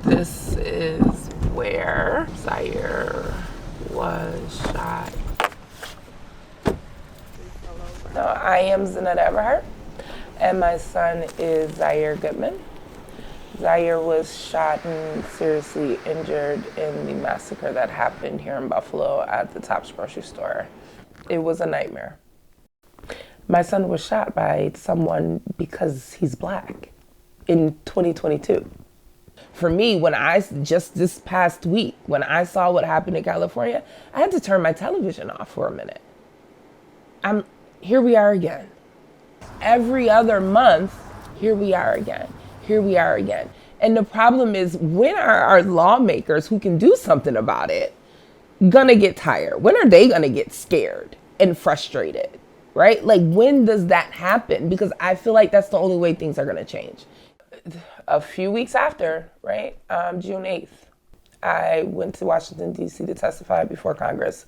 This is where Zaire was shot. So I am Zeneta Everhart, and my son is Zaire Goodman. Zaire was shot and seriously injured in the massacre that happened here in Buffalo at the Tops grocery store. It was a nightmare. My son was shot by someone because he's black in 2022. For me, just this past week, when I saw what happened in California, I had to turn my television off for a minute. Here we are again. Every other month, here we are again. Here we are again. And the problem is, when are our lawmakers who can do something about it gonna get tired? When are they gonna get scared and frustrated, right? Like, when does that happen? Because I feel like that's the only way things are gonna change. A few weeks after, right, June 8th, I went to Washington, D.C. to testify before Congress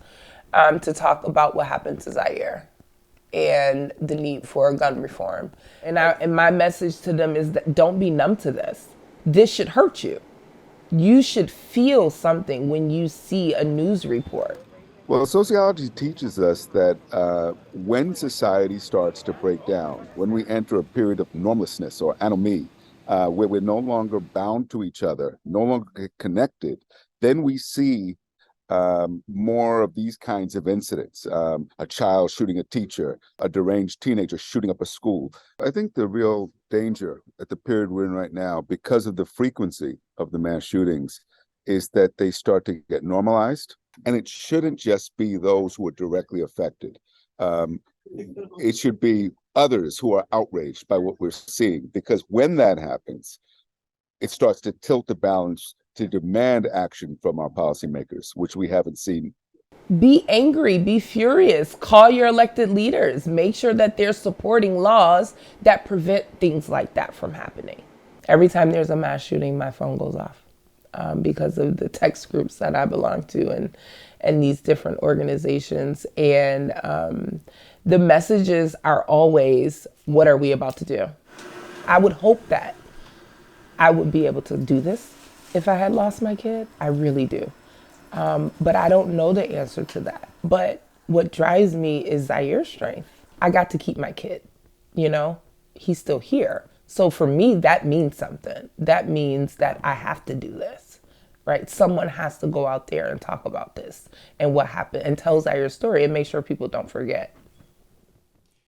to talk about what happened to Zaire and the need for gun reform. And my message to them is that don't be numb to this. This should hurt you. You should feel something when you see a news report. Well, sociology teaches us that when society starts to break down, when we enter a period of normlessness or anomie, where we're no longer bound to each other, no longer connected, then we see more of these kinds of incidents. A child shooting a teacher, a deranged teenager shooting up a school. I think the real danger at the period we're in right now, because of the frequency of the mass shootings, is that they start to get normalized. And it shouldn't just be those who are directly affected. It should be others who are outraged by what we're seeing, because when that happens, it starts to tilt the balance to demand action from our policymakers, which we haven't seen. Be angry, be furious, call your elected leaders, make sure that they're supporting laws that prevent things like that from happening. Every time there's a mass shooting, my phone goes off because of the text groups that I belong to and these different organizations. And the messages are always, what are we about to do? I would hope that I would be able to do this if I had lost my kid. I really do. But I don't know the answer to that. But what drives me is Zaire's strength. I got to keep my kid, he's still here. So for me, that means something. That means that I have to do this, right? Someone has to go out there and talk about this and what happened and tell Zaire's story and make sure people don't forget.